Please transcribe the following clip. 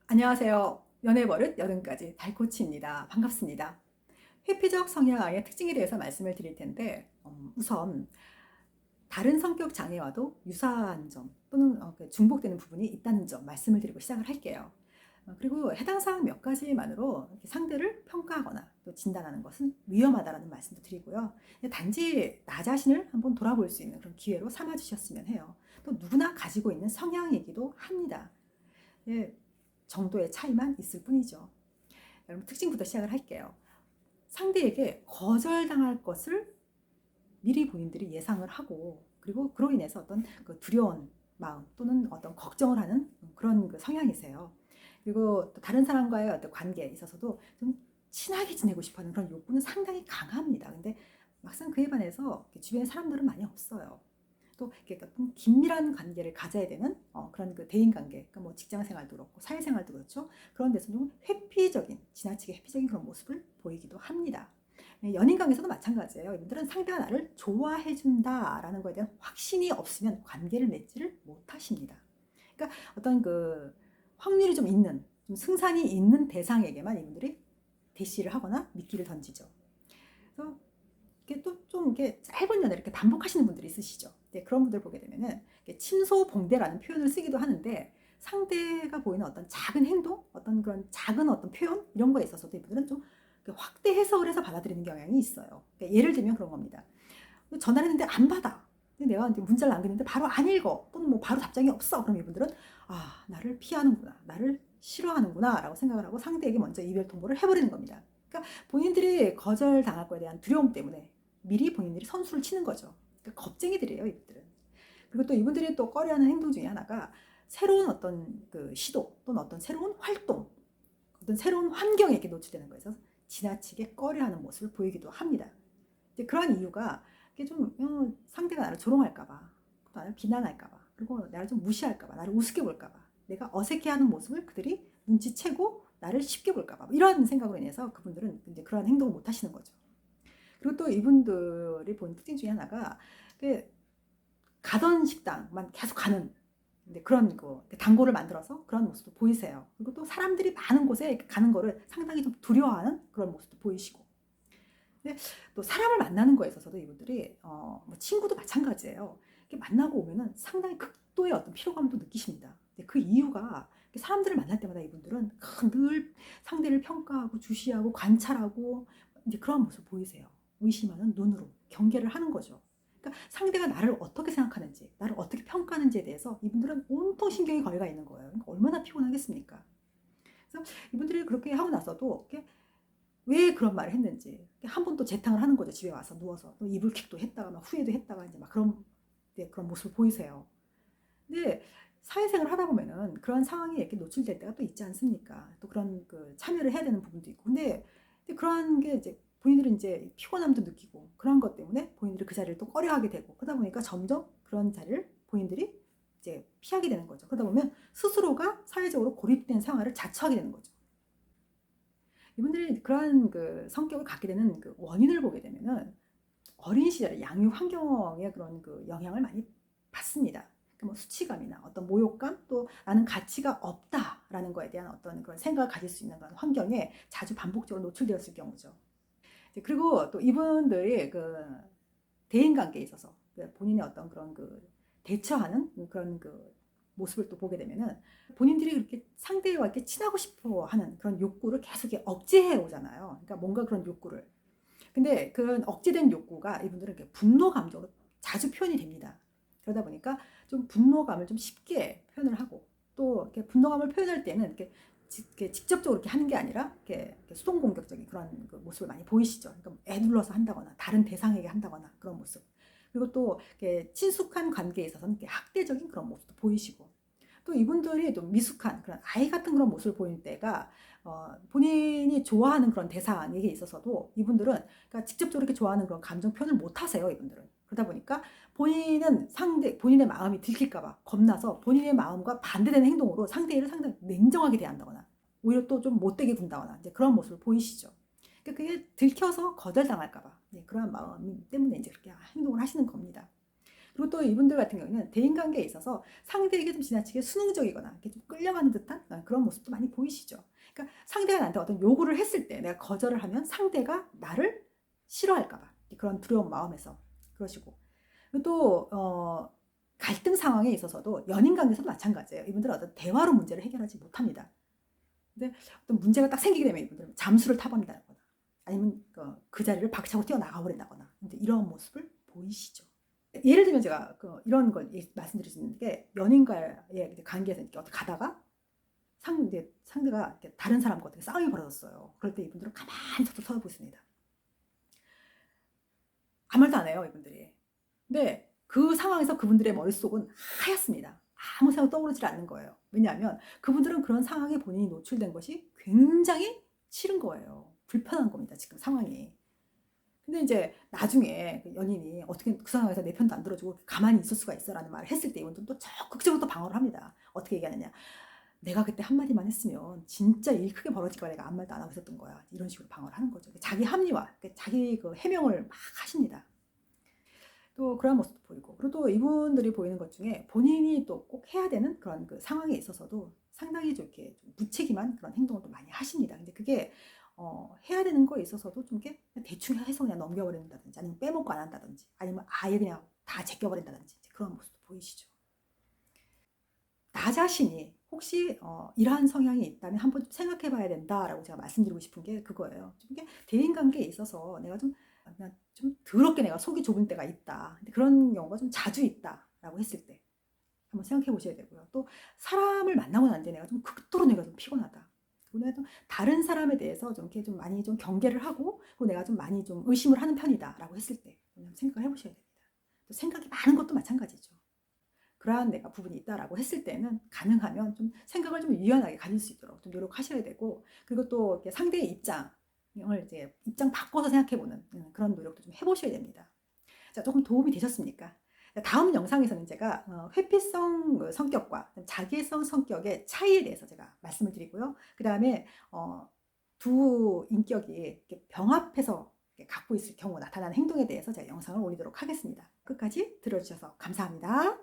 안녕하세요. 연애버릇 여름까지 달코치입니다. 반갑습니다. 회피적 성향의 특징에 대해서 말씀을 드릴 텐데 우선 다른 성격 장애와도 유사한 점 또는 중복되는 부분이 있다는 점 말씀을 드리고 시작을 할게요. 그리고 해당 사항 몇 가지만으로 이렇게 상대를 평가하거나 또 진단하는 것은 위험하다라는 말씀도 드리고요. 단지 나 자신을 한번 돌아볼 수 있는 그런 기회로 삼아 주셨으면 해요. 또 누구나 가지고 있는 성향이기도 합니다. 예, 정도의 차이만 있을 뿐이죠. 여러분 특징부터 시작을 할게요. 상대에게 거절당할 것을 미리 본인들이 예상을 하고 그리고 그로 인해서 어떤 그 두려운 마음 또는 어떤 걱정을 하는 그런 그 성향이세요. 그리고 또 다른 사람과의 어떤 관계에 있어서도 좀 친하게 지내고 싶어하는 그런 욕구는 상당히 강합니다. 근데 막상 그에 반해서 주변에 사람들은 많이 없어요. 또 이렇게 긴밀한 관계를 가져야 되는 그런 그 대인 관계, 그러니까 뭐 직장 생활도 그렇고 사회 생활도 그렇죠. 그런 데서 좀 회피적인, 지나치게 회피적인 그런 모습을 보이기도 합니다. 연인 관계에서도 마찬가지예요. 이분들은 상대가 나를 좋아해 준다라는 거에 대한 확신이 없으면 관계를 맺지를 못하십니다. 그러니까 어떤 그 확률이 좀 있는, 좀 승산이 있는 대상에게만 이분들이 대시를 하거나 미끼를 던지죠. 그래서 이게 또 좀 이렇게 짧은 연애를 이렇게 반복하시는 분들이 있으시죠. 네, 그런 분들 보게 되면은 침소봉대라는 표현을 쓰기도 하는데 상대가 보이는 어떤 작은 행동, 어떤 그런 작은 어떤 표현 이런 거에 있어서도 이분들은 좀 확대 해석을 해서 받아들이는 경향이 있어요. 그러니까 예를 들면 그런 겁니다. 전화를 했는데 안 받아. 근데 내가 문자를 남겼는데 바로 안 읽어. 또는 뭐 바로 답장이 없어. 그럼 이분들은 아, 나를 피하는구나. 나를 싫어하는구나. 라고 생각을 하고 상대에게 먼저 이별 통보를 해버리는 겁니다. 그러니까 본인들이 거절당할 거에 대한 두려움 때문에 미리 본인들이 선수를 치는 거죠. 그러니까 겁쟁이들이에요, 이분들은. 그리고 또 이분들이 또 꺼려하는 행동 중에 하나가 새로운 어떤 그 시도 또는 어떤 새로운 활동, 어떤 새로운 환경에 이렇게 노출되는 거에서 지나치게 꺼려하는 모습을 보이기도 합니다. 이제 그러한 이유가 이게 좀 상대가 나를 조롱할까봐, 나를 비난할까봐, 그리고 나를 좀 무시할까봐, 나를 우습게 볼까봐, 내가 어색해하는 모습을 그들이 눈치채고 나를 쉽게 볼까봐 이런 생각으로 인해서 그분들은 이제 그러한 행동을 못 하시는 거죠. 그리고 또 이분들이 본 특징 중에 하나가 그 가던 식당만 계속 가는 그런 거 단골을 만들어서 그런 모습도 보이세요. 그리고 또 사람들이 많은 곳에 가는 거를 상당히 좀 두려워하는 그런 모습도 보이시고. 근데 또 사람을 만나는 거에 있어서도 이분들이 뭐 친구도 마찬가지예요. 이렇게 만나고 오면은 상당히 극도의 어떤 피로감도 느끼십니다. 근데 그 이유가 사람들을 만날 때마다 이분들은 늘 상대를 평가하고 주시하고 관찰하고 이제 그런 모습 보이세요. 의심하는 눈으로 경계를 하는 거죠. 그러니까 상대가 나를 어떻게 생각하는지, 나를 어떻게 평가하는지에 대해서 이분들은 온통 신경이 걸려 있는 거예요. 그러니까 얼마나 피곤하겠습니까? 그래서 이분들이 그렇게 하고 나서도 왜 그런 말을 했는지 한 번 또 재탕을 하는 거죠. 집에 와서 누워서 또 이불킥도 했다가 막 후회도 했다가 이제 막 그런 그런 모습을 보이세요. 근데 사회생활 하다 보면은 그런 상황에 이렇게 노출될 때가 또 있지 않습니까? 또 그런 그 참여를 해야 되는 부분도 있고. 근데 그러한 게 이제 본인들은 이제 피곤함도 느끼고 그런 것 때문에 본인들이 그 자리를 또 꺼려하게 되고 그러다 보니까 점점 그런 자리를 본인들이 이제 피하게 되는 거죠. 그러다 보면 스스로가 사회적으로 고립된 생활을 자처하게 되는 거죠. 이분들이 그러한 그 성격을 갖게 되는 그 원인을 보게 되면은 어린 시절에 양육 환경의 그런 그 영향을 많이 받습니다. 그러니까 뭐 수치감이나 어떤 모욕감 또 나는 가치가 없다라는 거에 대한 어떤 그런 생각을 가질 수 있는 그런 환경에 자주 반복적으로 노출되었을 경우죠. 그리고 또 이분들이 그 대인 관계에 있어서 본인의 어떤 그런 그 대처하는 그런 그 모습을 또 보게 되면은 본인들이 그렇게 상대와 이렇게 친하고 싶어 하는 그런 욕구를 계속 억제해 오잖아요. 그러니까 뭔가 그런 욕구를. 근데 그런 억제된 욕구가 이분들은 이렇게 분노 감정으로 자주 표현이 됩니다. 그러다 보니까 좀 분노감을 좀 쉽게 표현을 하고 또 이렇게 분노감을 표현할 때는 이렇게 직접적으로 이렇게 하는 게 아니라 이렇게 수동 공격적인 그런 그 모습을 많이 보이시죠. 그러니까 애둘러서 한다거나 다른 대상에게 한다거나 그런 모습. 그리고 또 이렇게 친숙한 관계에 있어서는 이렇게 학대적인 그런 모습도 보이시고 또 이분들이 좀 미숙한 그런 아이 같은 그런 모습을 보이는 때가 본인이 좋아하는 그런 대상에게 있어서도 이분들은 그러니까 직접적으로 이렇게 좋아하는 그런 감정 표현을 못 하세요, 이분들은. 그러다 보니까 본인은 본인의 마음이 들킬까봐 겁나서 본인의 마음과 반대되는 행동으로 상대를 상당히 냉정하게 대한다거나 오히려 또 좀 못되게 군다거나 이제 그런 모습을 보이시죠. 그러니까 그게 들켜서 거절당할까봐 그런 마음 때문에 이제 그렇게 행동을 하시는 겁니다. 그리고 또 이분들 같은 경우는 대인관계에 있어서 상대에게 좀 지나치게 수능적이거나 이렇게 좀 끌려가는 듯한 그런 모습도 많이 보이시죠. 그러니까 상대가 나한테 어떤 요구를 했을 때 내가 거절을 하면 상대가 나를 싫어할까 봐 그런 두려운 마음에서 그러시고, 그리고 또 갈등 상황에 있어서도 연인 관계에서도 마찬가지예요. 이분들은 어떤 대화로 문제를 해결하지 못합니다. 근데 어떤 문제가 딱 생기게 되면 이분들은 잠수를 타버린다거나 아니면 그 자리를 박차고 뛰어나가 버린다거나 이런 모습을 보이시죠. 예를 들면 제가 이런 걸 말씀드릴 수 있는 게, 연인과의 관계에서 이렇게 어디 가다가 상대가 다른 사람과 어떻게 싸움이 벌어졌어요. 그럴 때 이분들은 가만히 서보고 있습니다. 아무 말도 안 해요, 이분들이. 근데 그 상황에서 그분들의 머릿속은 하얗습니다. 아무 생각 떠오르지 않는 거예요. 왜냐하면 그분들은 그런 상황에 본인이 노출된 것이 굉장히 싫은 거예요. 불편한 겁니다, 지금 상황이. 근데 이제 나중에 연인이 어떻게 그 상황에서 내 편도 안 들어주고 가만히 있을 수가 있어 라는 말을 했을 때 이분들은 또 적극적으로 또 방어를 합니다. 어떻게 얘기하느냐. 내가 그때 한마디만 했으면 진짜 일 크게 벌어질까, 내가 아무 말도 안 하고 있었던 거야. 이런 식으로 방어를 하는 거죠. 자기 합리화, 자기 해명을 막 하십니다. 또 그런 모습도 보이고, 그리고 또 이분들이 보이는 것 중에 본인이 또 꼭 해야 되는 그런 상황에 있어서도 상당히 좀 이렇게 좀 무책임한 그런 행동을 또 많이 하십니다. 근데 그게 해야 되는 거에 있어서도 좀 이렇게 대충 해서 그냥 넘겨버린다든지, 아니면 빼먹고 안 한다든지, 아니면 아예 그냥 다 제껴버린다든지, 그런 모습도 보이시죠. 나 자신이 혹시 이러한 성향이 있다면 한번 좀 생각해 봐야 된다라고 제가 말씀드리고 싶은 게 그거예요. 좀 이게 대인관계에 있어서 내가 그냥 좀 더럽게 내가 속이 좁은 때가 있다. 근데 그런 경우가 좀 자주 있다라고 했을 때 한번 생각해 보셔야 되고요. 또 사람을 만나고 난 뒤에 내가 좀 극도로 내가 좀 피곤하다. 그리고 내가 좀 다른 사람에 대해서 좀 이렇게 좀 많이 좀 경계를 하고, 그리고 내가 좀 많이 좀 의심을 하는 편이다라고 했을 때 생각을 해보셔야 됩니다. 또 생각이 많은 것도 마찬가지죠. 그러한 내가 부분이 있다라고 했을 때는 가능하면 좀 생각을 좀 유연하게 가질 수 있도록 좀 노력하셔야 되고, 그리고 또 이렇게 상대의 입장을 이제 입장 바꿔서 생각해보는 그런 노력도 좀 해보셔야 됩니다. 자, 조금 도움이 되셨습니까? 다음 영상에서는 제가 회피성 성격과 자기애성 성격의 차이에 대해서 제가 말씀을 드리고요. 그 다음에 두 인격이 병합해서 갖고 있을 경우 나타나는 행동에 대해서 제가 영상을 올리도록 하겠습니다. 끝까지 들어주셔서 감사합니다.